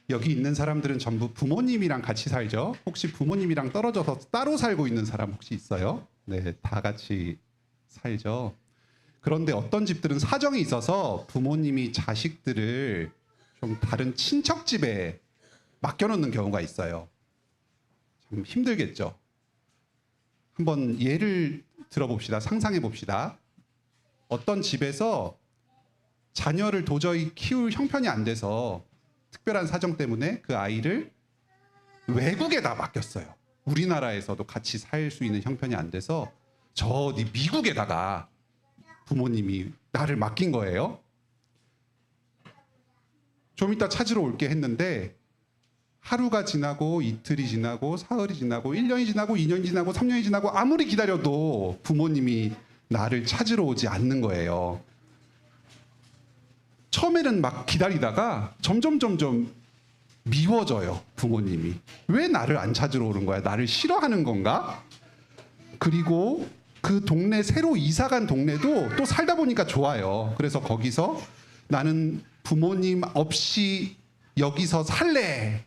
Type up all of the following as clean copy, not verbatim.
여기 있는 사람들은 전부 부모님이랑 같이 살죠. 혹시 부모님이랑 떨어져서 따로 살고 있는 사람 혹시 있어요? 네, 다 같이 살죠. 그런데 어떤 집들은 사정이 있어서 부모님이 자식들을 좀 다른 친척 집에 맡겨놓는 경우가 있어요. 참 힘들겠죠. 한번 예를 들어봅시다. 상상해 봅시다. 어떤 집에서 자녀를 도저히 키울 형편이 안 돼서 특별한 사정 때문에 그 아이를 외국에다 맡겼어요. 우리나라에서도 같이 살 수 있는 형편이 안 돼서 저 어디 미국에다가 부모님이 나를 맡긴 거예요. 좀 이따 찾으러 올게 했는데 하루가 지나고 이틀이 지나고 사흘이 지나고 1년이 지나고 2년이 지나고 3년이 지나고 아무리 기다려도 부모님이 나를 찾으러 오지 않는 거예요. 처음에는 막 기다리다가 점점 미워져요. 부모님이. 왜 나를 안 찾으러 오는 거야? 나를 싫어하는 건가? 그리고 그 동네 새로 이사 간 동네도 또 살다 보니까 좋아요. 그래서 거기서 나는 부모님 없이 여기서 살래.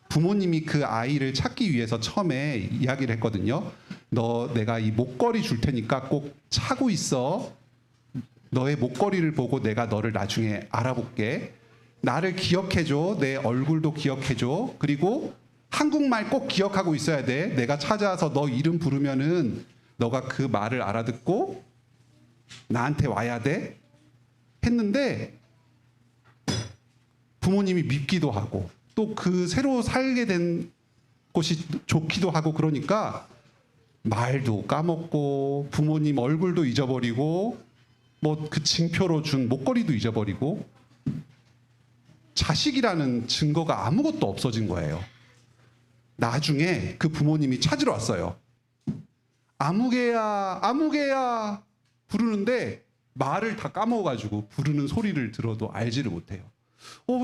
부모님이 그 아이를 찾기 위해서 처음에 이야기를 했거든요. 너 내가 이 목걸이 줄 테니까 꼭 차고 있어. 너의 목걸이를 보고 내가 너를 나중에 알아볼게. 나를 기억해줘. 내 얼굴도 기억해줘. 그리고 한국말 꼭 기억하고 있어야 돼. 내가 찾아와서 너 이름 부르면은 너가 그 말을 알아듣고 나한테 와야 돼. 했는데 부모님이 밉기도 하고 또 그 새로 살게 된 곳이 좋기도 하고 그러니까 말도 까먹고 부모님 얼굴도 잊어버리고 뭐 그 징표로 준 목걸이도 잊어버리고 자식이라는 증거가 아무것도 없어진 거예요. 나중에 그 부모님이 찾으러 왔어요. 아무개야 아무개야 부르는데 말을 다 까먹어가지고 부르는 소리를 들어도 알지를 못해요.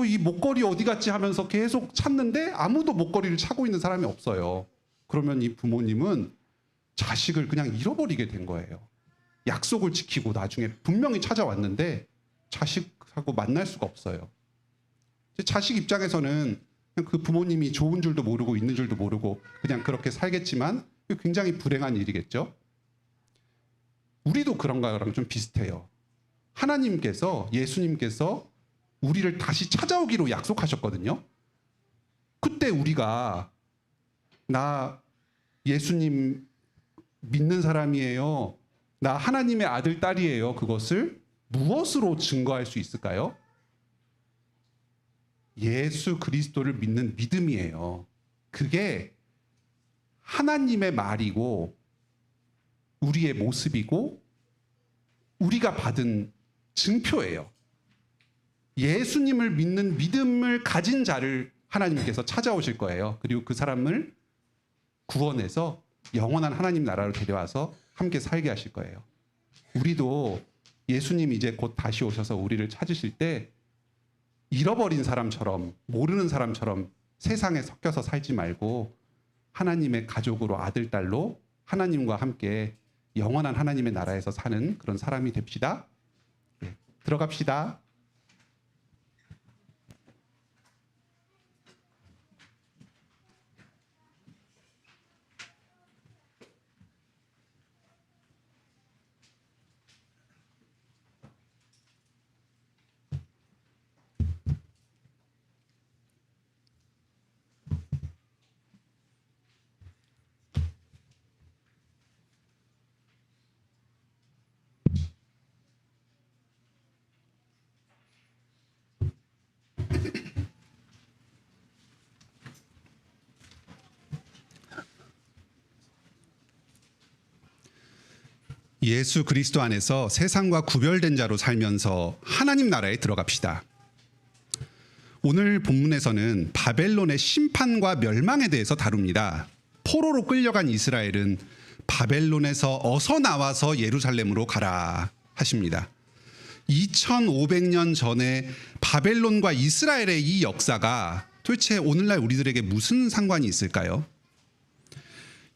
이 목걸이 어디 갔지 하면서 계속 찾는데 아무도 목걸이를 차고 있는 사람이 없어요. 그러면 이 부모님은 자식을 그냥 잃어버리게 된 거예요. 약속을 지키고 나중에 분명히 찾아왔는데 자식하고 만날 수가 없어요. 자식 입장에서는 그 부모님이 좋은 줄도 모르고 있는 줄도 모르고 그냥 그렇게 살겠지만 굉장히 불행한 일이겠죠. 우리도 그런 거랑 좀 비슷해요. 하나님께서 예수님께서 우리를 다시 찾아오기로 약속하셨거든요. 그때 우리가 나 예수님 믿는 사람이에요. 나 하나님의 아들 딸이에요. 그것을 무엇으로 증거할 수 있을까요? 예수 그리스도를 믿는 믿음이에요. 그게 하나님의 말이고 우리의 모습이고 우리가 받은 증표예요. 예수님을 믿는 믿음을 가진 자를 하나님께서 찾아오실 거예요. 그리고 그 사람을 구원해서 영원한 하나님 나라로 데려와서 함께 살게 하실 거예요. 우리도 예수님 이제 곧 다시 오셔서 우리를 찾으실 때 잃어버린 사람처럼 모르는 사람처럼 세상에 섞여서 살지 말고 하나님의 가족으로 아들, 딸로 하나님과 함께 영원한 하나님의 나라에서 사는 그런 사람이 됩시다. 네, 들어갑시다. 예수 그리스도 안에서 세상과 구별된 자로 살면서 하나님 나라에 들어갑시다. 오늘 본문에서는 바벨론의 심판과 멸망에 대해서 다룹니다. 포로로 끌려간 이스라엘은 바벨론에서 어서 나와서 예루살렘으로 가라 하십니다. 2500년 전에 바벨론과 이스라엘의 이 역사가 도대체 오늘날 우리들에게 무슨 상관이 있을까요?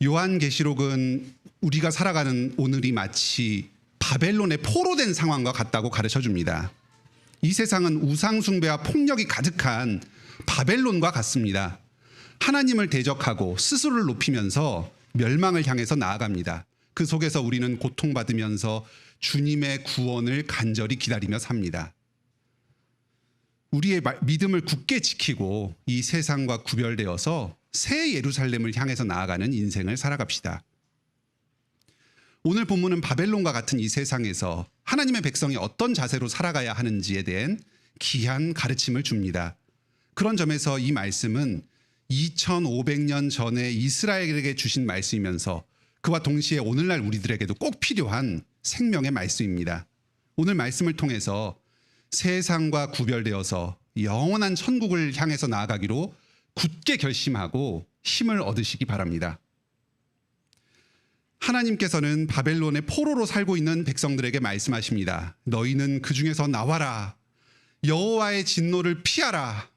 요한계시록은 우리가 살아가는 오늘이 마치 바벨론의 포로된 상황과 같다고 가르쳐 줍니다. 이 세상은 우상 숭배와 폭력이 가득한 바벨론과 같습니다. 하나님을 대적하고 스스로를 높이면서 멸망을 향해서 나아갑니다. 그 속에서 우리는 고통받으면서 주님의 구원을 간절히 기다리며 삽니다. 우리의 믿음을 굳게 지키고 이 세상과 구별되어서 새 예루살렘을 향해서 나아가는 인생을 살아갑시다. 오늘 본문은 바벨론과 같은 이 세상에서 하나님의 백성이 어떤 자세로 살아가야 하는지에 대한 귀한 가르침을 줍니다. 그런 점에서 이 말씀은 2500년 전에 이스라엘에게 주신 말씀이면서 그와 동시에 오늘날 우리들에게도 꼭 필요한 생명의 말씀입니다. 오늘 말씀을 통해서 세상과 구별되어서 영원한 천국을 향해서 나아가기로 굳게 결심하고 힘을 얻으시기 바랍니다. 하나님께서는 바벨론의 포로로 살고 있는 백성들에게 말씀하십니다. 너희는 그 중에서 나와라. 여호와의 진노를 피하라.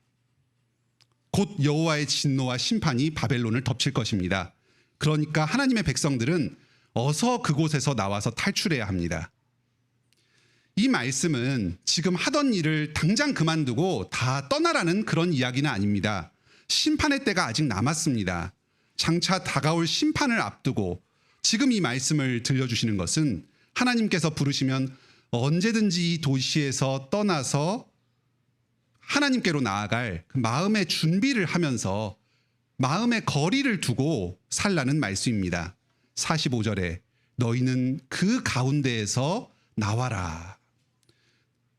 곧 여호와의 진노와 심판이 바벨론을 덮칠 것입니다. 그러니까 하나님의 백성들은 어서 그곳에서 나와서 탈출해야 합니다. 이 말씀은 지금 하던 일을 당장 그만두고 다 떠나라는 그런 이야기는 아닙니다. 심판의 때가 아직 남았습니다. 장차 다가올 심판을 앞두고 지금 이 말씀을 들려주시는 것은 하나님께서 부르시면 언제든지 이 도시에서 떠나서 하나님께로 나아갈 그 마음의 준비를 하면서 마음의 거리를 두고 살라는 말씀입니다. 45절에 너희는 그 가운데에서 나와라.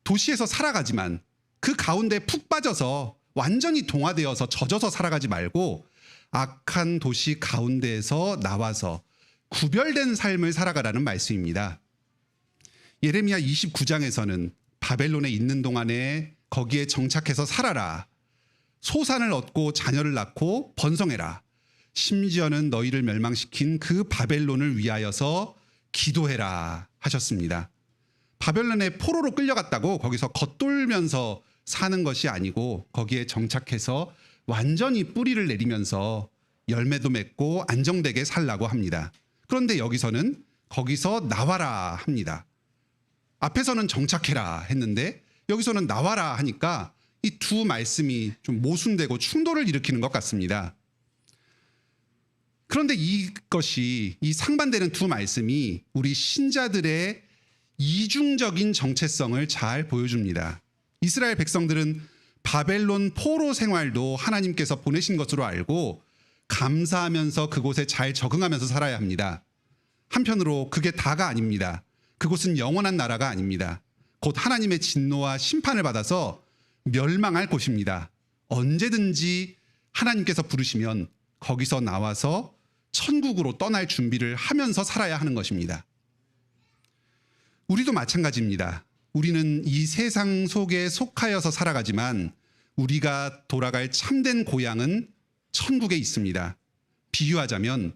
도시에서 살아가지만 그 가운데 푹 빠져서 완전히 동화되어서 젖어서 살아가지 말고 악한 도시 가운데에서 나와서 구별된 삶을 살아가라는 말씀입니다. 예레미야 29장에서는 바벨론에 있는 동안에 거기에 정착해서 살아라. 소산을 얻고 자녀를 낳고 번성해라. 심지어는 너희를 멸망시킨 그 바벨론을 위하여서 기도해라 하셨습니다. 바벨론에 포로로 끌려갔다고 거기서 겉돌면서 사는 것이 아니고 거기에 정착해서 완전히 뿌리를 내리면서 열매도 맺고 안정되게 살라고 합니다. 그런데 여기서는 거기서 나와라 합니다. 앞에서는 정착해라 했는데 여기서는 나와라 하니까 이 두 말씀이 좀 모순되고 충돌을 일으키는 것 같습니다. 그런데 이것이 이 상반되는 두 말씀이 우리 신자들의 이중적인 정체성을 잘 보여줍니다. 이스라엘 백성들은 바벨론 포로 생활도 하나님께서 보내신 것으로 알고 감사하면서 그곳에 잘 적응하면서 살아야 합니다. 한편으로 그게 다가 아닙니다. 그곳은 영원한 나라가 아닙니다. 곧 하나님의 진노와 심판을 받아서 멸망할 곳입니다. 언제든지 하나님께서 부르시면 거기서 나와서 천국으로 떠날 준비를 하면서 살아야 하는 것입니다. 우리도 마찬가지입니다. 우리는 이 세상 속에 속하여서 살아가지만 우리가 돌아갈 참된 고향은 천국에 있습니다. 비유하자면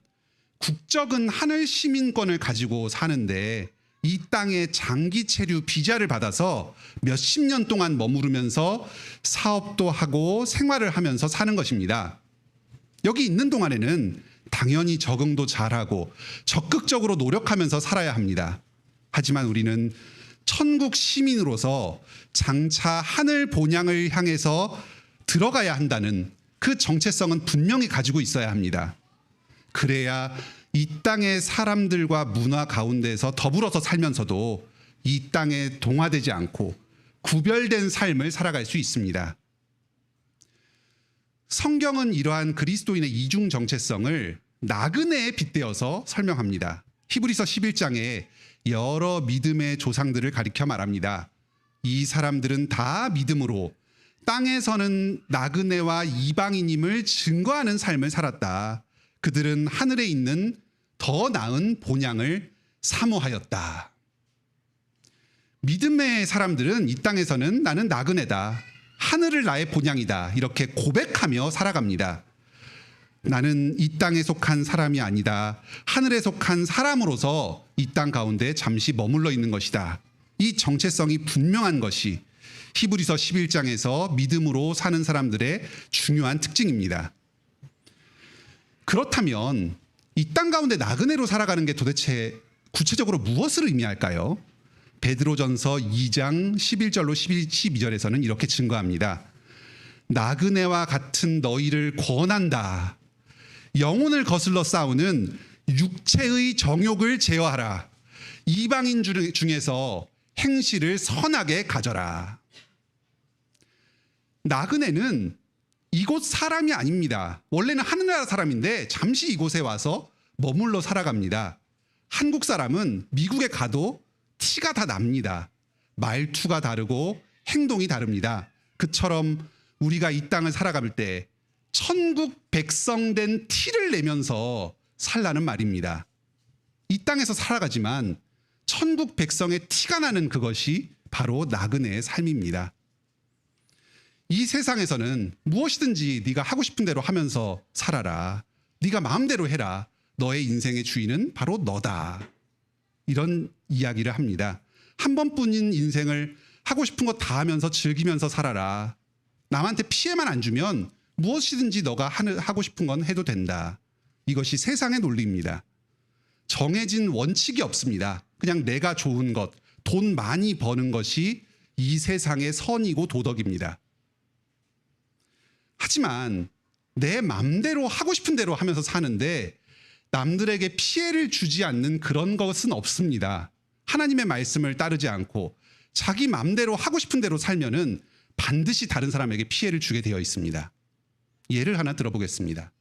국적은 하늘 시민권을 가지고 사는데 이 땅에 장기 체류 비자를 받아서 몇십 년 동안 머무르면서 사업도 하고 생활을 하면서 사는 것입니다. 여기 있는 동안에는 당연히 적응도 잘하고 적극적으로 노력하면서 살아야 합니다. 하지만 우리는 천국 시민으로서 장차 하늘 본향을 향해서 들어가야 한다는 그 정체성은 분명히 가지고 있어야 합니다. 그래야 이 땅의 사람들과 문화 가운데서 더불어서 살면서도 이 땅에 동화되지 않고 구별된 삶을 살아갈 수 있습니다. 성경은 이러한 그리스도인의 이중 정체성을 나그네에 빗대어서 설명합니다. 히브리서 11장에 여러 믿음의 조상들을 가리켜 말합니다. 이 사람들은 다 믿음으로 땅에서는 나그네와 이방인임을 증거하는 삶을 살았다. 그들은 하늘에 있는 더 나은 본향을 사모하였다. 믿음의 사람들은 이 땅에서는 나는 나그네다. 하늘을 나의 본향이다. 이렇게 고백하며 살아갑니다. 나는 이 땅에 속한 사람이 아니다. 하늘에 속한 사람으로서 이 땅 가운데 잠시 머물러 있는 것이다. 이 정체성이 분명한 것이 히브리서 11장에서 믿음으로 사는 사람들의 중요한 특징입니다. 그렇다면 이 땅 가운데 나그네로 살아가는 게 도대체 구체적으로 무엇을 의미할까요? 베드로전서 2장 11절로 12절에서는 이렇게 증거합니다. 나그네와 같은 너희를 권한다. 영혼을 거슬러 싸우는 육체의 정욕을 제어하라. 이방인 중에서 행실을 선하게 가져라. 나그네는 이곳 사람이 아닙니다. 원래는 하늘나라 사람인데 잠시 이곳에 와서 머물러 살아갑니다. 한국 사람은 미국에 가도 티가 다 납니다. 말투가 다르고 행동이 다릅니다. 그처럼 우리가 이 땅을 살아갈 때 천국 백성된 티를 내면서 살라는 말입니다. 이 땅에서 살아가지만 천국 백성의 티가 나는 그것이 바로 나그네의 삶입니다. 이 세상에서는 무엇이든지 네가 하고 싶은 대로 하면서 살아라. 네가 마음대로 해라. 너의 인생의 주인은 바로 너다. 이런 이야기를 합니다. 한 번뿐인 인생을 하고 싶은 거 다 하면서 즐기면서 살아라. 남한테 피해만 안 주면 무엇이든지 너가 하고 싶은 건 해도 된다. 이것이 세상의 논리입니다. 정해진 원칙이 없습니다. 그냥 내가 좋은 것, 돈 많이 버는 것이 이 세상의 선이고 도덕입니다. 하지만 내 맘대로 하고 싶은 대로 하면서 사는데 남들에게 피해를 주지 않는 그런 것은 없습니다. 하나님의 말씀을 따르지 않고 자기 맘대로 하고 싶은 대로 살면은 반드시 다른 사람에게 피해를 주게 되어 있습니다. 예를 하나 들어보겠습니다.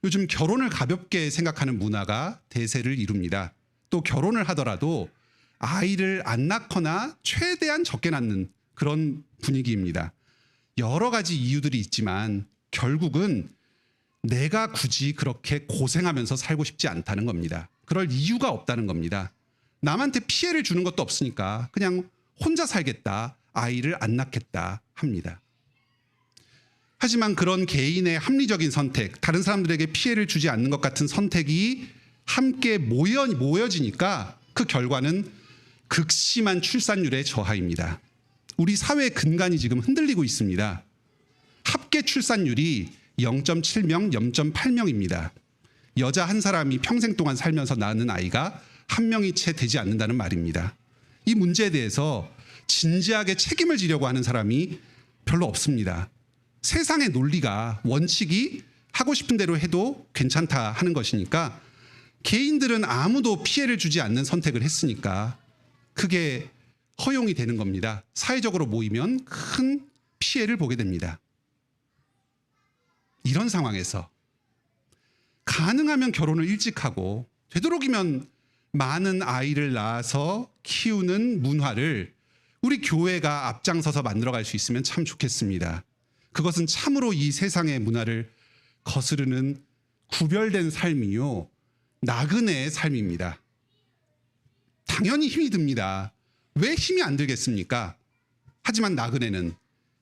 요즘 결혼을 가볍게 생각하는 문화가 대세를 이룹니다. 또 결혼을 하더라도 아이를 안 낳거나 최대한 적게 낳는 그런 분위기입니다. 여러 가지 이유들이 있지만 결국은 내가 굳이 그렇게 고생하면서 살고 싶지 않다는 겁니다. 그럴 이유가 없다는 겁니다. 남한테 피해를 주는 것도 없으니까 그냥 혼자 살겠다, 아이를 안 낳겠다 합니다. 하지만 그런 개인의 합리적인 선택, 다른 사람들에게 피해를 주지 않는 것 같은 선택이 함께 모여지니까 그 결과는 극심한 출산율의 저하입니다. 우리 사회의 근간이 지금 흔들리고 있습니다. 합계 출산율이 0.7명, 0.8명입니다. 여자 한 사람이 평생 동안 살면서 낳는 아이가 한 명이 채 되지 않는다는 말입니다. 이 문제에 대해서 진지하게 책임을 지려고 하는 사람이 별로 없습니다. 세상의 논리가, 원칙이 하고 싶은 대로 해도 괜찮다 하는 것이니까 개인들은 아무도 피해를 주지 않는 선택을 했으니까 그게 허용이 되는 겁니다. 사회적으로 모이면 큰 피해를 보게 됩니다. 이런 상황에서 가능하면 결혼을 일찍 하고 되도록이면 많은 아이를 낳아서 키우는 문화를 우리 교회가 앞장서서 만들어갈 수 있으면 참 좋겠습니다. 그것은 참으로 이 세상의 문화를 거스르는 구별된 삶이요, 나그네의 삶입니다. 당연히 힘이 듭니다. 왜 힘이 안 들겠습니까? 하지만 나그네는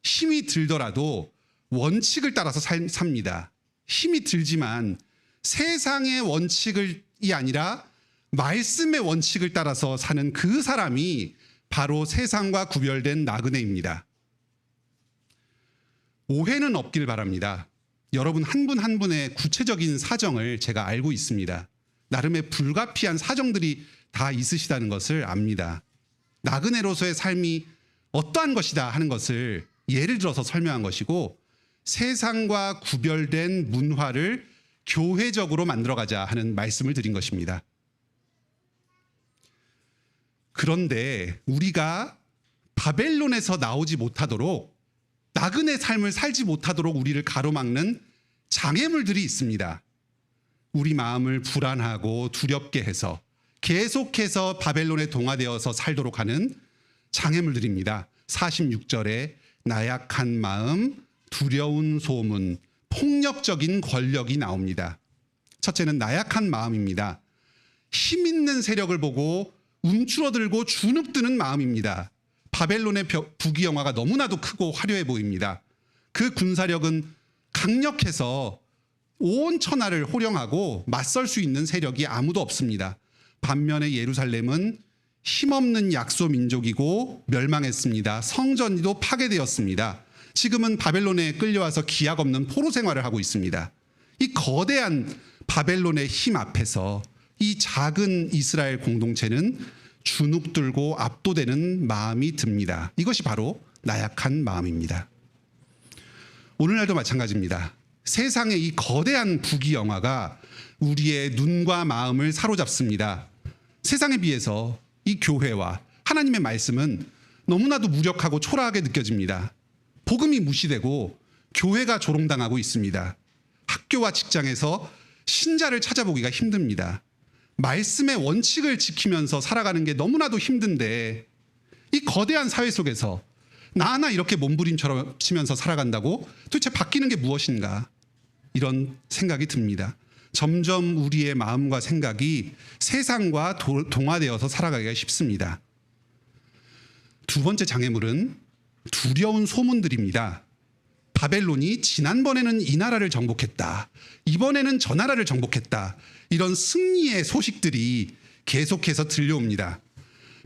힘이 들더라도 원칙을 따라서 삽니다. 힘이 들지만 세상의 원칙이 아니라 말씀의 원칙을 따라서 사는 그 사람이 바로 세상과 구별된 나그네입니다. 오해는 없길 바랍니다. 여러분 한 분 한 분의 구체적인 사정을 제가 알고 있습니다. 나름의 불가피한 사정들이 다 있으시다는 것을 압니다. 나그네로서의 삶이 어떠한 것이다 하는 것을 예를 들어서 설명한 것이고, 세상과 구별된 문화를 교회적으로 만들어가자 하는 말씀을 드린 것입니다. 그런데 우리가 바벨론에서 나오지 못하도록, 나그네 삶을 살지 못하도록 우리를 가로막는 장애물들이 있습니다. 우리 마음을 불안하고 두렵게 해서 계속해서 바벨론에 동화되어서 살도록 하는 장애물들입니다. 46절에 나약한 마음, 두려운 소문, 폭력적인 권력이 나옵니다. 첫째는 나약한 마음입니다. 힘 있는 세력을 보고 움츠러들고 주눅드는 마음입니다. 바벨론의 부귀영화가 너무나도 크고 화려해 보입니다. 그 군사력은 강력해서 온 천하를 호령하고 맞설 수 있는 세력이 아무도 없습니다. 반면에 예루살렘은 힘없는 약소 민족이고 멸망했습니다. 성전도 파괴되었습니다. 지금은 바벨론에 끌려와서 기약 없는 포로 생활을 하고 있습니다. 이 거대한 바벨론의 힘 앞에서 이 작은 이스라엘 공동체는 주눅들고 압도되는 마음이 듭니다. 이것이 바로 나약한 마음입니다. 오늘날도 마찬가지입니다. 세상의 이 거대한 부귀영화가 우리의 눈과 마음을 사로잡습니다. 세상에 비해서 이 교회와 하나님의 말씀은 너무나도 무력하고 초라하게 느껴집니다. 복음이 무시되고 교회가 조롱당하고 있습니다. 학교와 직장에서 신자를 찾아보기가 힘듭니다. 말씀의 원칙을 지키면서 살아가는 게 너무나도 힘든데 이 거대한 사회 속에서 나 하나 이렇게 몸부림처럼 치면서 살아간다고 도대체 바뀌는 게 무엇인가? 이런 생각이 듭니다. 점점 우리의 마음과 생각이 세상과 동화되어서 살아가기가 쉽습니다. 두 번째 장애물은 두려운 소문들입니다. 바벨론이 지난번에는 이 나라를 정복했다. 이번에는 저 나라를 정복했다. 이런 승리의 소식들이 계속해서 들려옵니다.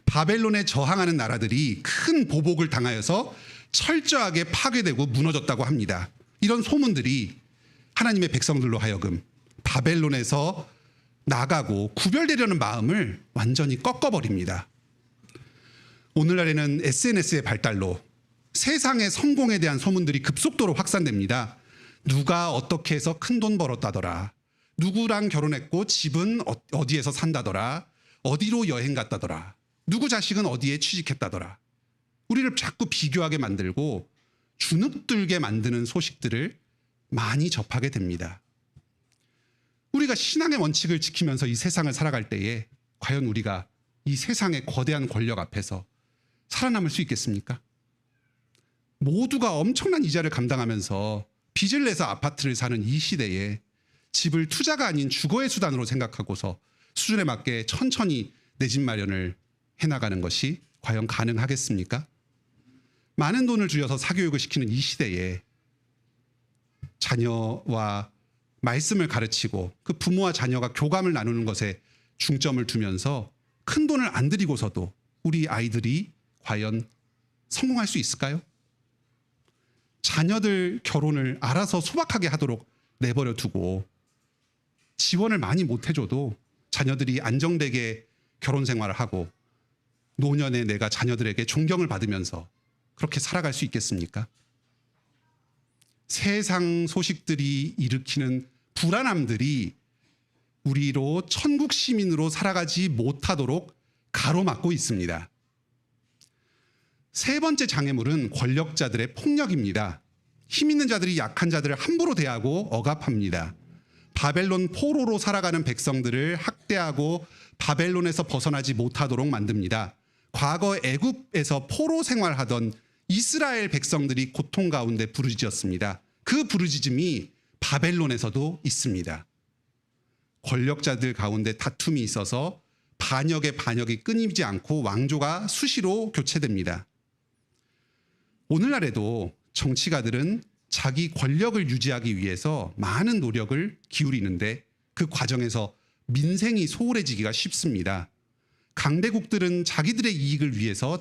바벨론에 저항하는 나라들이 큰 보복을 당하여서 철저하게 파괴되고 무너졌다고 합니다. 이런 소문들이 하나님의 백성들로 하여금 바벨론에서 나가고 구별되려는 마음을 완전히 꺾어버립니다. 오늘날에는 SNS의 발달로 세상의 성공에 대한 소문들이 급속도로 확산됩니다. 누가 어떻게 해서 큰 돈 벌었다더라. 누구랑 결혼했고 집은 어디에서 산다더라. 어디로 여행 갔다더라. 누구 자식은 어디에 취직했다더라. 우리를 자꾸 비교하게 만들고 주눅들게 만드는 소식들을 많이 접하게 됩니다. 우리가 신앙의 원칙을 지키면서 이 세상을 살아갈 때에 과연 우리가 이 세상의 거대한 권력 앞에서 살아남을 수 있겠습니까? 모두가 엄청난 이자를 감당하면서 빚을 내서 아파트를 사는 이 시대에 집을 투자가 아닌 주거의 수단으로 생각하고서 수준에 맞게 천천히 내 집 마련을 해나가는 것이 과연 가능하겠습니까? 많은 돈을 들여서 사교육을 시키는 이 시대에 자녀와 말씀을 가르치고 그 부모와 자녀가 교감을 나누는 것에 중점을 두면서 큰 돈을 안 들이고서도 우리 아이들이 과연 성공할 수 있을까요? 자녀들 결혼을 알아서 소박하게 하도록 내버려 두고 지원을 많이 못 해줘도 자녀들이 안정되게 결혼 생활을 하고 노년에 내가 자녀들에게 존경을 받으면서 그렇게 살아갈 수 있겠습니까? 세상 소식들이 일으키는 불안함들이 우리로 천국 시민으로 살아가지 못하도록 가로막고 있습니다. 세 번째 장애물은 권력자들의 폭력입니다. 힘 있는 자들이 약한 자들을 함부로 대하고 억압합니다. 바벨론 포로로 살아가는 백성들을 학대하고 바벨론에서 벗어나지 못하도록 만듭니다. 과거 애굽에서 포로 생활하던 이스라엘 백성들이 고통 가운데 부르짖었습니다. 그 부르짖음이 바벨론에서도 있습니다. 권력자들 가운데 다툼이 있어서 반역이 끊이지 않고 왕조가 수시로 교체됩니다. 오늘날에도 정치가들은 자기 권력을 유지하기 위해서 많은 노력을 기울이는데 그 과정에서 민생이 소홀해지기가 쉽습니다. 강대국들은 자기들의 이익을 위해서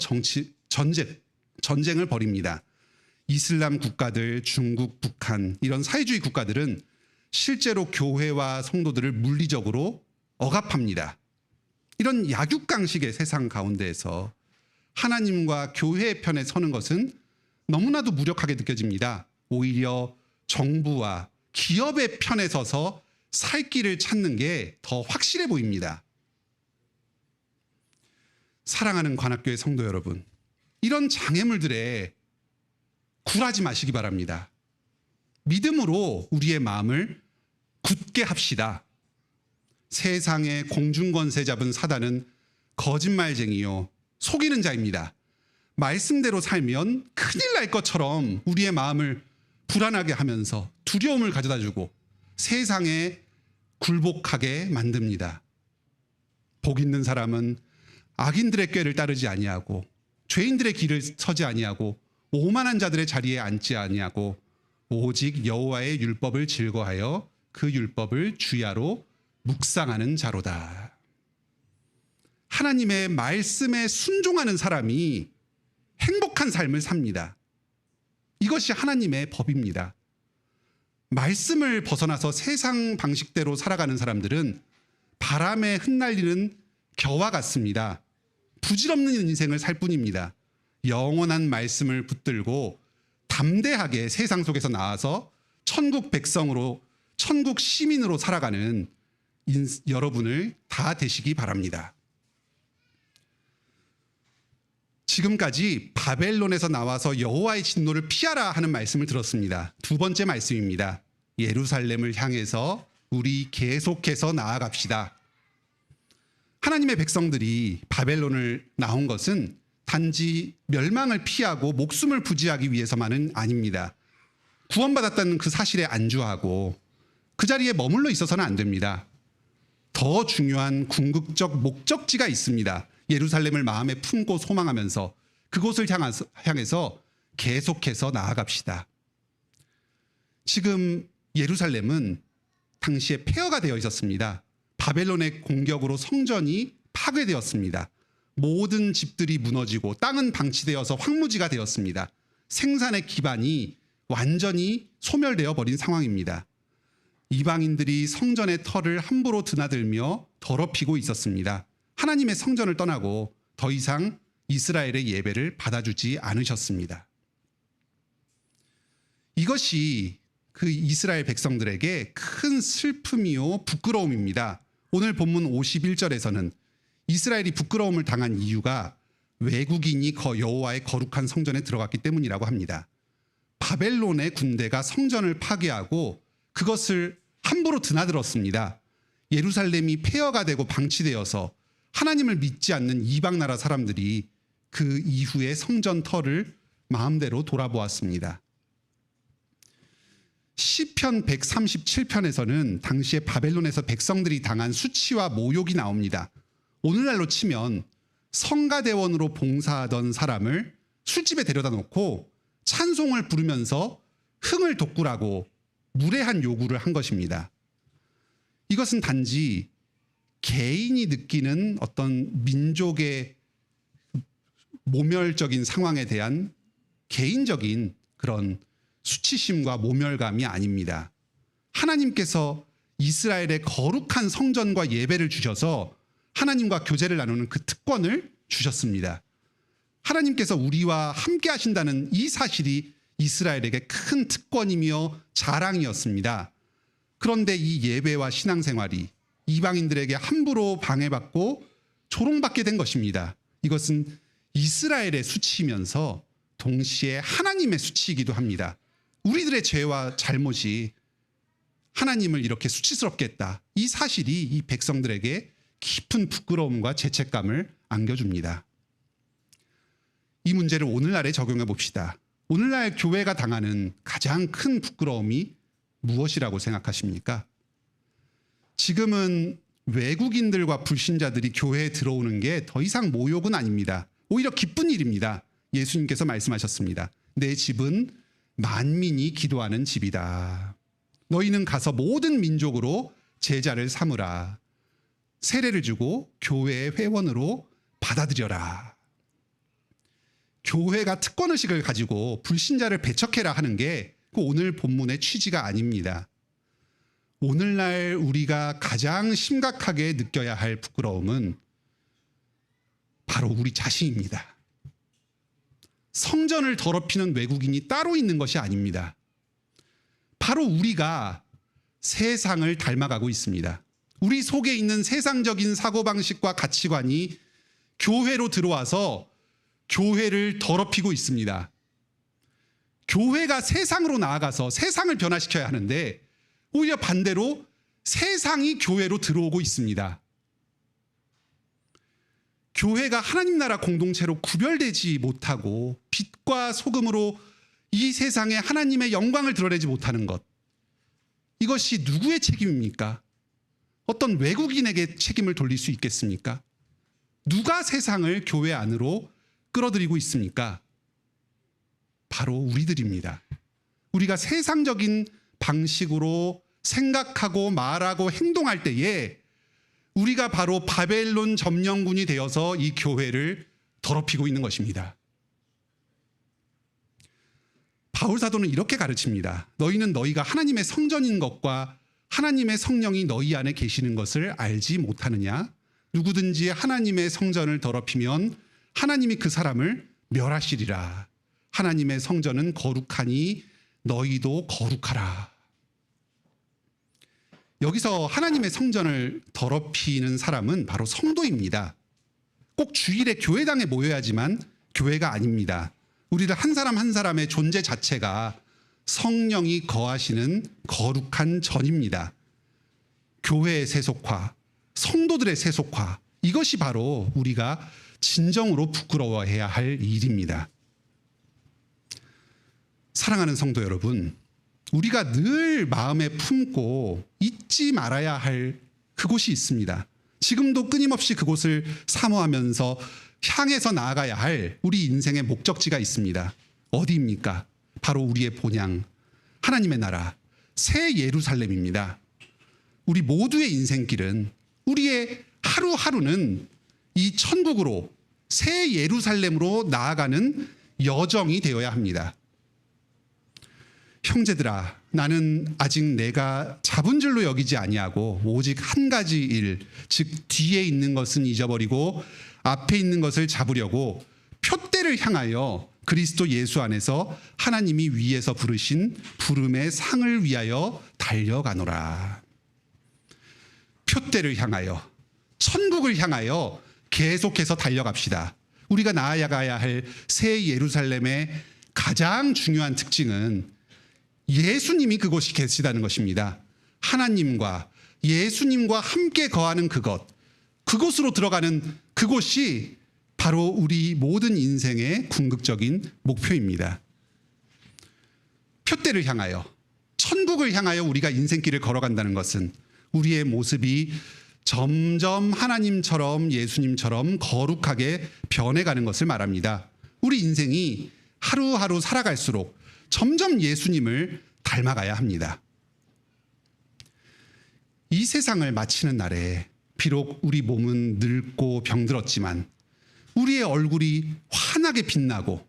전쟁을 벌입니다. 이슬람 국가들, 중국, 북한 이런 사회주의 국가들은 실제로 교회와 성도들을 물리적으로 억압합니다. 이런 약육강식의 세상 가운데에서 하나님과 교회의 편에 서는 것은 너무나도 무력하게 느껴집니다. 오히려 정부와 기업의 편에 서서 살 길을 찾는 게 더 확실해 보입니다. 사랑하는 관악교회 성도 여러분, 이런 장애물들에 굴하지 마시기 바랍니다. 믿음으로 우리의 마음을 굳게 합시다. 세상의 공중권세 잡은 사단은 거짓말쟁이요 속이는 자입니다. 말씀대로 살면 큰일 날 것처럼 우리의 마음을 불안하게 하면서 두려움을 가져다 주고 세상에 굴복하게 만듭니다. 복 있는 사람은 악인들의 꾀를 따르지 아니하고 죄인들의 길을 서지 아니하고 오만한 자들의 자리에 앉지 아니하고 오직 여호와의 율법을 즐거하여 그 율법을 주야로 묵상하는 자로다. 하나님의 말씀에 순종하는 사람이 행복한 삶을 삽니다. 이것이 하나님의 법입니다. 말씀을 벗어나서 세상 방식대로 살아가는 사람들은 바람에 흩날리는 겨와 같습니다. 부질없는 인생을 살 뿐입니다. 영원한 말씀을 붙들고 담대하게 세상 속에서 나와서 천국 백성으로, 천국 시민으로 살아가는 여러분을 다 되시기 바랍니다. 지금까지 바벨론에서 나와서 여호와의 진노를 피하라 하는 말씀을 들었습니다. 두 번째 말씀입니다. 예루살렘을 향해서 우리 계속해서 나아갑시다. 하나님의 백성들이 바벨론을 나온 것은 단지 멸망을 피하고 목숨을 부지하기 위해서만은 아닙니다. 구원받았다는 그 사실에 안주하고 그 자리에 머물러 있어서는 안 됩니다. 더 중요한 궁극적 목적지가 있습니다. 예루살렘을 마음에 품고 소망하면서 그곳을 향해서 계속해서 나아갑시다. 지금 예루살렘은 당시에 폐허가 되어 있었습니다. 바벨론의 공격으로 성전이 파괴되었습니다. 모든 집들이 무너지고 땅은 방치되어서 황무지가 되었습니다. 생산의 기반이 완전히 소멸되어 버린 상황입니다. 이방인들이 성전의 터를 함부로 드나들며 더럽히고 있었습니다. 하나님의 성전을 떠나고 더 이상 이스라엘의 예배를 받아주지 않으셨습니다. 이것이 그 이스라엘 백성들에게 큰 슬픔이요 부끄러움입니다. 오늘 본문 51절에서는 이스라엘이 부끄러움을 당한 이유가 외국인이 여호와의 거룩한 성전에 들어갔기 때문이라고 합니다. 바벨론의 군대가 성전을 파괴하고 그것을 함부로 드나들었습니다. 예루살렘이 폐허가 되고 방치되어서 하나님을 믿지 않는 이방 나라 사람들이 그 이후에 성전 터를 마음대로 돌아보았습니다. 시편 137편에서는 당시에 바벨론에서 백성들이 당한 수치와 모욕이 나옵니다. 오늘날로 치면 성가대원으로 봉사하던 사람을 술집에 데려다 놓고 찬송을 부르면서 흥을 돋구라고 무례한 요구를 한 것입니다. 이것은 단지 개인이 느끼는 어떤 민족의 모멸적인 상황에 대한 개인적인 그런 수치심과 모멸감이 아닙니다. 하나님께서 이스라엘의 거룩한 성전과 예배를 주셔서 하나님과 교제를 나누는 그 특권을 주셨습니다. 하나님께서 우리와 함께 하신다는 이 사실이 이스라엘에게 큰 특권이며 자랑이었습니다. 그런데 이 예배와 신앙생활이 이방인들에게 함부로 방해받고 조롱받게 된 것입니다. 이것은 이스라엘의 수치이면서 동시에 하나님의 수치이기도 합니다. 우리들의 죄와 잘못이 하나님을 이렇게 수치스럽게 했다. 이 사실이 이 백성들에게 깊은 부끄러움과 죄책감을 안겨줍니다. 이 문제를 오늘날에 적용해 봅시다. 오늘날 교회가 당하는 가장 큰 부끄러움이 무엇이라고 생각하십니까? 지금은 외국인들과 불신자들이 교회에 들어오는 게 더 이상 모욕은 아닙니다. 오히려 기쁜 일입니다. 예수님께서 말씀하셨습니다. 내 집은 만민이 기도하는 집이다. 너희는 가서 모든 민족으로 제자를 삼으라. 세례를 주고 교회의 회원으로 받아들여라. 교회가 특권의식을 가지고 불신자를 배척해라 하는 게 그 오늘 본문의 취지가 아닙니다. 오늘날 우리가 가장 심각하게 느껴야 할 부끄러움은 바로 우리 자신입니다. 성전을 더럽히는 외국인이 따로 있는 것이 아닙니다. 바로 우리가 세상을 닮아가고 있습니다. 우리 속에 있는 세상적인 사고방식과 가치관이 교회로 들어와서 교회를 더럽히고 있습니다. 교회가 세상으로 나아가서 세상을 변화시켜야 하는데 오히려 반대로 세상이 교회로 들어오고 있습니다. 교회가 하나님 나라 공동체로 구별되지 못하고 빛과 소금으로 이 세상에 하나님의 영광을 드러내지 못하는 것, 이것이 누구의 책임입니까? 어떤 외국인에게 책임을 돌릴 수 있겠습니까? 누가 세상을 교회 안으로 끌어들이고 있습니까? 바로 우리들입니다. 우리가 세상적인 방식으로 생각하고 말하고 행동할 때에 우리가 바로 바벨론 점령군이 되어서 이 교회를 더럽히고 있는 것입니다. 바울 사도는 이렇게 가르칩니다. 너희는 너희가 하나님의 성전인 것과 하나님의 성령이 너희 안에 계시는 것을 알지 못하느냐? 누구든지 하나님의 성전을 더럽히면 하나님이 그 사람을 멸하시리라. 하나님의 성전은 거룩하니 너희도 거룩하라. 여기서 하나님의 성전을 더럽히는 사람은 바로 성도입니다. 꼭 주일에 교회당에 모여야지만 교회가 아닙니다. 우리들 한 사람 한 사람의 존재 자체가 성령이 거하시는 거룩한 전입니다. 교회의 세속화, 성도들의 세속화, 이것이 바로 우리가 진정으로 부끄러워해야 할 일입니다. 사랑하는 성도 여러분, 우리가 늘 마음에 품고 잊지 말아야 할 그곳이 있습니다. 지금도 끊임없이 그곳을 사모하면서 향해서 나아가야 할 우리 인생의 목적지가 있습니다. 어디입니까? 바로 우리의 본향, 하나님의 나라, 새 예루살렘입니다. 우리 모두의 인생길은, 우리의 하루하루는 이 천국으로, 새 예루살렘으로 나아가는 여정이 되어야 합니다. 형제들아, 나는 아직 내가 잡은 줄로 여기지 아니하고 오직 한 가지 일, 즉 뒤에 있는 것은 잊어버리고 앞에 있는 것을 잡으려고 표대를 향하여 그리스도 예수 안에서 하나님이 위에서 부르신 부름의 상을 위하여 달려가노라. 표대를 향하여, 천국을 향하여 계속해서 달려갑시다. 우리가 나아가야 할 새 예루살렘의 가장 중요한 특징은 예수님이 그곳이 계시다는 것입니다. 하나님과 예수님과 함께 거하는 그곳으로 들어가는 그곳이 바로 우리 모든 인생의 궁극적인 목표입니다. 표대를 향하여, 천국을 향하여 우리가 인생길을 걸어간다는 것은 우리의 모습이 점점 하나님처럼, 예수님처럼 거룩하게 변해가는 것을 말합니다. 우리 인생이 하루하루 살아갈수록 점점 예수님을 닮아가야 합니다. 이 세상을 마치는 날에 비록 우리 몸은 늙고 병들었지만 우리의 얼굴이 환하게 빛나고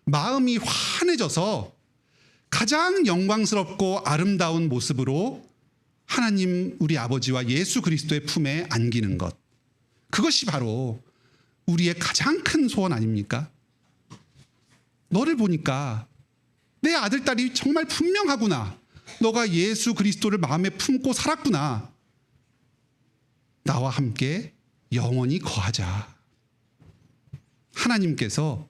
마음이 환해져서 가장 영광스럽고 아름다운 모습으로 하나님 우리 아버지와 예수 그리스도의 품에 안기는 것, 그것이 바로 우리의 가장 큰 소원 아닙니까? 너를 보니까 내 아들, 딸이 정말 분명하구나. 너가 예수 그리스도를 마음에 품고 살았구나. 나와 함께 영원히 거하자. 하나님께서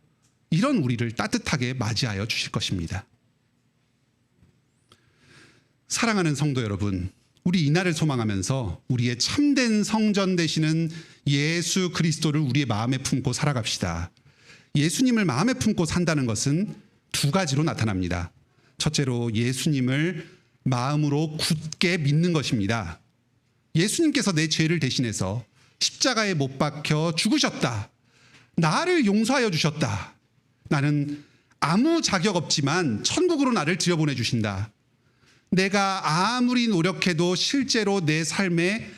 이런 우리를 따뜻하게 맞이하여 주실 것입니다. 사랑하는 성도 여러분, 우리 이날을 소망하면서 우리의 참된 성전 되시는 예수 그리스도를 우리의 마음에 품고 살아갑시다. 예수님을 마음에 품고 산다는 것은 두 가지로 나타납니다. 첫째로 예수님을 마음으로 굳게 믿는 것입니다. 예수님께서 내 죄를 대신해서 십자가에 못 박혀 죽으셨다. 나를 용서하여 주셨다. 나는 아무 자격 없지만 천국으로 나를 들여보내 주신다. 내가 아무리 노력해도 실제로 내 삶에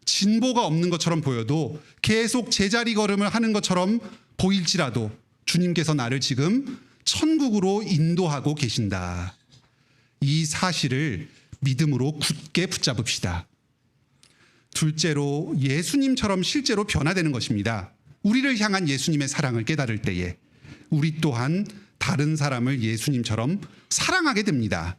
진보가 없는 것처럼 보여도 계속 제자리 걸음을 하는 것처럼 보일지라도 주님께서 나를 지금 천국으로 인도하고 계신다. 이 사실을 믿음으로 굳게 붙잡읍시다. 둘째로 예수님처럼 실제로 변화되는 것입니다. 우리를 향한 예수님의 사랑을 깨달을 때에 우리 또한 다른 사람을 예수님처럼 사랑하게 됩니다.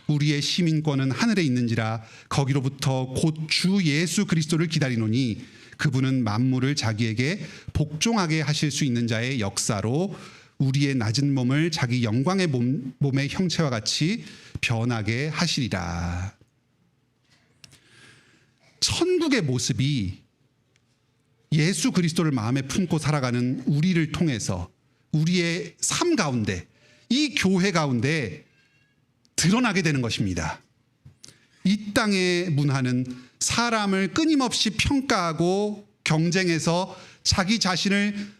우리의 시민권은 하늘에 있는지라 거기로부터 곧 주 예수 그리스도를 기다리노니 그분은 만물을 자기에게 복종하게 하실 수 있는 자의 역사로 우리의 낮은 몸을 자기 영광의 몸의 형체와 같이 변하게 하시리라. 천국의 모습이 예수 그리스도를 마음에 품고 살아가는 우리를 통해서 우리의 삶 가운데, 이 교회 가운데 드러나게 되는 것입니다. 이 땅의 문화는 사람을 끊임없이 평가하고 경쟁해서 자기 자신을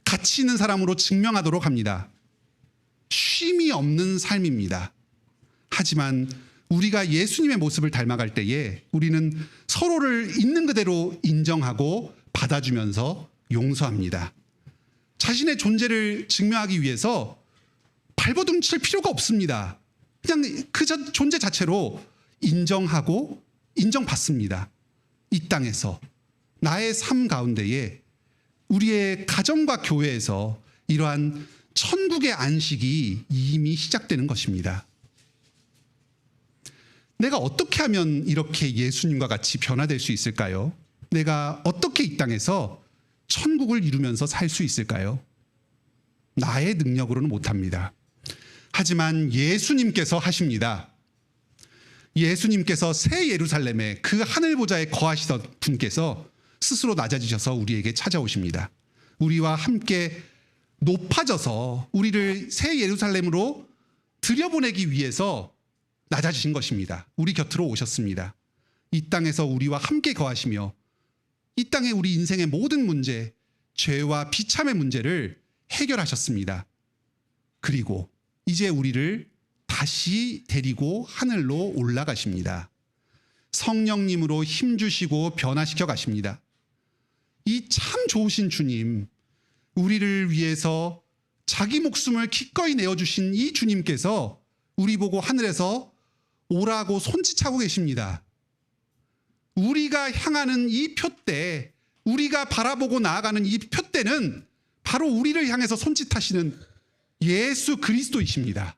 가치 있는 사람으로 증명하도록 합니다. 쉼이 없는 삶입니다. 하지만 우리가 예수님의 모습을 닮아갈 때에 우리는 서로를 있는 그대로 인정하고 받아주면서 용서합니다. 자신의 존재를 증명하기 위해서 발버둥 칠 필요가 없습니다. 그냥 그 존재 자체로 인정하고 인정받습니다. 이 땅에서 나의 삶 가운데에 우리의 가정과 교회에서 이러한 천국의 안식이 이미 시작되는 것입니다. 내가 어떻게 하면 이렇게 예수님과 같이 변화될 수 있을까요? 내가 어떻게 이 땅에서 천국을 이루면서 살 수 있을까요? 나의 능력으로는 못합니다. 하지만 예수님께서 하십니다. 예수님께서 새 예루살렘에 그 하늘 보좌에 거하시던 분께서 스스로 낮아지셔서 우리에게 찾아오십니다. 우리와 함께 높아져서 우리를 새 예루살렘으로 들여보내기 위해서 낮아지신 것입니다. 우리 곁으로 오셨습니다. 이 땅에서 우리와 함께 거하시며 이 땅의 우리 인생의 모든 문제, 죄와 비참의 문제를 해결하셨습니다. 그리고 이제 우리를 다시 데리고 하늘로 올라가십니다. 성령님으로 힘주시고 변화시켜 가십니다. 이 참 좋으신 주님, 우리를 위해서 자기 목숨을 기꺼이 내어주신 이 주님께서 우리 보고 하늘에서 오라고 손짓하고 계십니다. 우리가 향하는 이 표대, 우리가 바라보고 나아가는 이 표대는 바로 우리를 향해서 손짓하시는 예수 그리스도이십니다.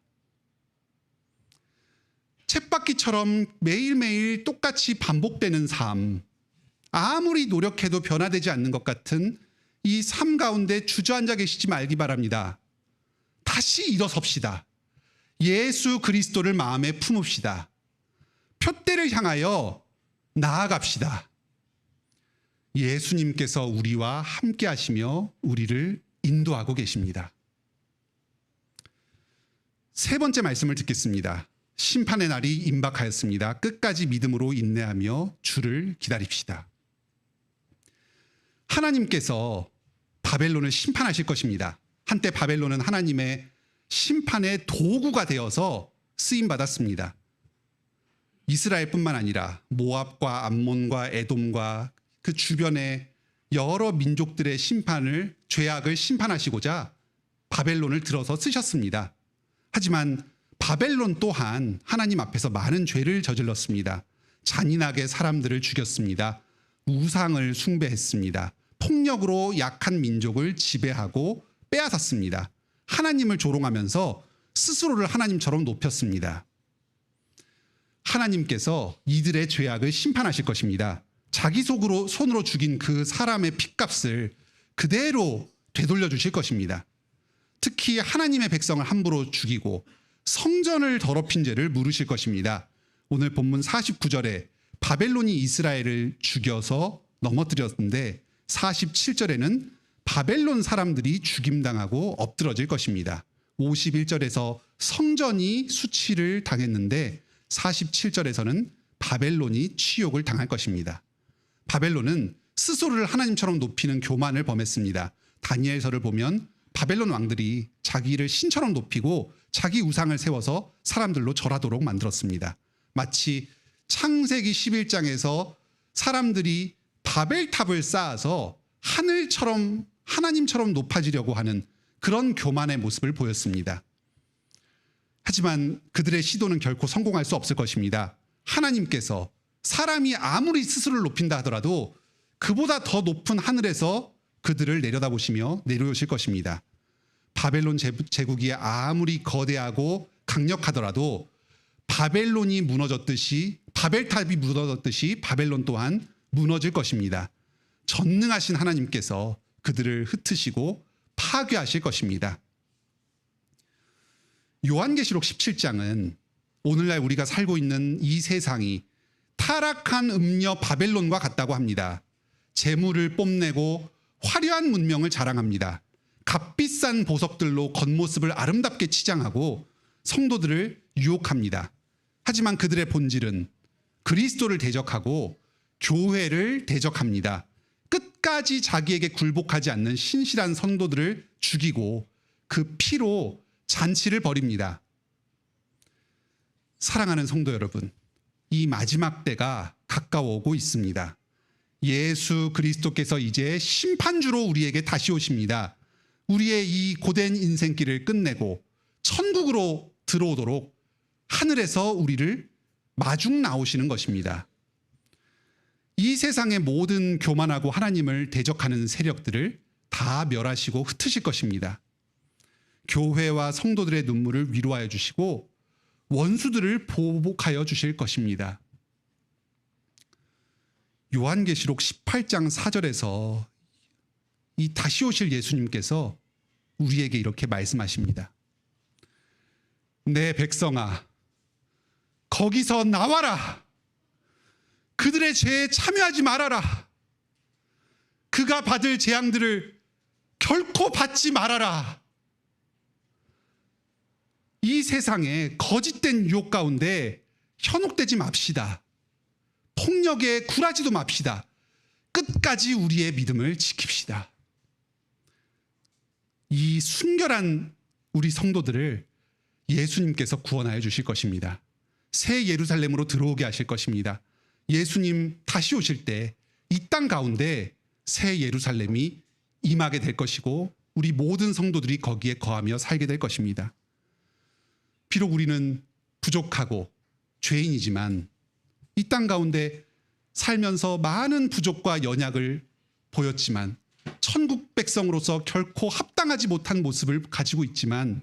쳇바퀴처럼 매일매일 똑같이 반복되는 삶, 아무리 노력해도 변화되지 않는 것 같은 이 삶 가운데 주저앉아 계시지 말기 바랍니다. 다시 일어섭시다. 예수 그리스도를 마음에 품읍시다. 표대를 향하여 나아갑시다. 예수님께서 우리와 함께 하시며 우리를 인도하고 계십니다. 세 번째 말씀을 듣겠습니다. 심판의 날이 임박하였습니다. 끝까지 믿음으로 인내하며 주를 기다립시다. 하나님께서 바벨론을 심판하실 것입니다. 한때 바벨론은 하나님의 심판의 도구가 되어서 쓰임받았습니다. 이스라엘뿐만 아니라 모압과 암몬과 에돔과 그 주변의 여러 민족들의 심판을, 죄악을 심판하시고자 바벨론을 들어서 쓰셨습니다. 하지만 바벨론 또한 하나님 앞에서 많은 죄를 저질렀습니다. 잔인하게 사람들을 죽였습니다. 우상을 숭배했습니다. 폭력으로 약한 민족을 지배하고 빼앗았습니다. 하나님을 조롱하면서 스스로를 하나님처럼 높였습니다. 하나님께서 이들의 죄악을 심판하실 것입니다. 자기 손으로 죽인 그 사람의 핏값을 그대로 되돌려 주실 것입니다. 특히 하나님의 백성을 함부로 죽이고 성전을 더럽힌 죄를 물으실 것입니다. 오늘 본문 49절에 바벨론이 이스라엘을 죽여서 넘어뜨렸는데 47절에는 바벨론 사람들이 죽임당하고 엎드러질 것입니다. 51절에서 성전이 수치를 당했는데 47절에서는 바벨론이 치욕을 당할 것입니다. 바벨론은 스스로를 하나님처럼 높이는 교만을 범했습니다. 다니엘서를 보면 바벨론 왕들이 자기를 신처럼 높이고 자기 우상을 세워서 사람들로 절하도록 만들었습니다. 마치 창세기 11장에서 사람들이 바벨탑을 쌓아서 하늘처럼 하나님처럼 높아지려고 하는 그런 교만의 모습을 보였습니다. 하지만 그들의 시도는 결코 성공할 수 없을 것입니다. 하나님께서 사람이 아무리 스스로를 높인다 하더라도 그보다 더 높은 하늘에서 그들을 내려다보시며 내려오실 것입니다. 바벨론 제국이 아무리 거대하고 강력하더라도 바벨론이 무너졌듯이, 바벨탑이 무너졌듯이 바벨론 또한 무너질 것입니다. 전능하신 하나님께서 그들을 흩으시고 파괴하실 것입니다. 요한계시록 17장은 오늘날 우리가 살고 있는 이 세상이 타락한 음녀 바벨론과 같다고 합니다. 재물을 뽐내고 화려한 문명을 자랑합니다. 값비싼 보석들로 겉모습을 아름답게 치장하고 성도들을 유혹합니다. 하지만 그들의 본질은 그리스도를 대적하고 교회를 대적합니다. 끝까지 자기에게 굴복하지 않는 신실한 성도들을 죽이고 그 피로 잔치를 벌입니다. 사랑하는 성도 여러분, 이 마지막 때가 가까워 오고 있습니다. 예수 그리스도께서 이제 심판주로 우리에게 다시 오십니다. 우리의 이 고된 인생길을 끝내고 천국으로 들어오도록 하늘에서 우리를 마중 나오시는 것입니다. 이 세상의 모든 교만하고 하나님을 대적하는 세력들을 다 멸하시고 흩으실 것입니다. 교회와 성도들의 눈물을 위로하여 주시고 원수들을 보복하여 주실 것입니다. 요한계시록 18장 4절에서 이 다시 오실 예수님께서 우리에게 이렇게 말씀하십니다. 내 백성아, 거기서 나와라. 그들의 죄에 참여하지 말아라. 그가 받을 재앙들을 결코 받지 말아라. 이 세상에 거짓된 유혹 가운데 현혹되지 맙시다. 폭력에 굴하지도 맙시다. 끝까지 우리의 믿음을 지킵시다. 이 순결한 우리 성도들을 예수님께서 구원하여 주실 것입니다. 새 예루살렘으로 들어오게 하실 것입니다. 예수님 다시 오실 때 이 땅 가운데 새 예루살렘이 임하게 될 것이고 우리 모든 성도들이 거기에 거하며 살게 될 것입니다. 비록 우리는 부족하고 죄인이지만 이 땅 가운데 살면서 많은 부족과 연약을 보였지만 천국 백성으로서 결코 합당하지 못한 모습을 가지고 있지만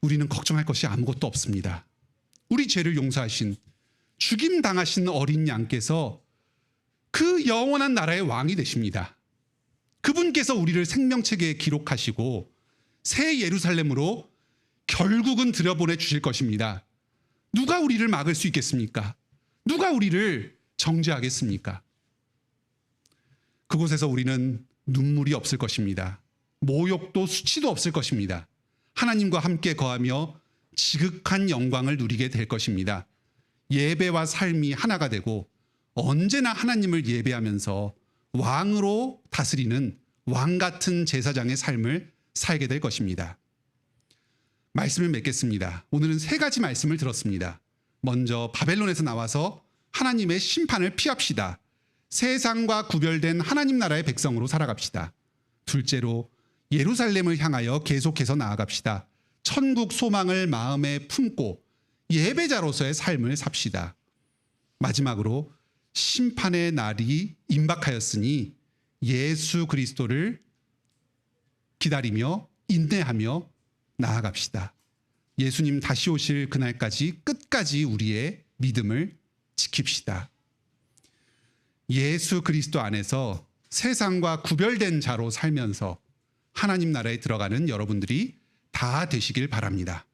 우리는 걱정할 것이 아무것도 없습니다. 우리 죄를 용서하신 죽임 당하신 어린 양께서 그 영원한 나라의 왕이 되십니다. 그분께서 우리를 생명책에 기록하시고 새 예루살렘으로 결국은 들여보내 주실 것입니다. 누가 우리를 막을 수 있겠습니까? 누가 우리를 정죄하겠습니까? 그곳에서 우리는 눈물이 없을 것입니다. 모욕도 수치도 없을 것입니다. 하나님과 함께 거하며 지극한 영광을 누리게 될 것입니다. 예배와 삶이 하나가 되고 언제나 하나님을 예배하면서 왕으로 다스리는 왕 같은 제사장의 삶을 살게 될 것입니다. 말씀을 맺겠습니다. 오늘은 세 가지 말씀을 들었습니다. 먼저 바벨론에서 나와서 하나님의 심판을 피합시다. 세상과 구별된 하나님 나라의 백성으로 살아갑시다. 둘째로 예루살렘을 향하여 계속해서 나아갑시다. 천국 소망을 마음에 품고 예배자로서의 삶을 삽시다. 마지막으로 심판의 날이 임박하였으니 예수 그리스도를 기다리며 인내하며 나아갑시다. 예수님 다시 오실 그날까지 끝까지 우리의 믿음을 지킵시다. 예수 그리스도 안에서 세상과 구별된 자로 살면서 하나님 나라에 들어가는 여러분들이 다 되시길 바랍니다.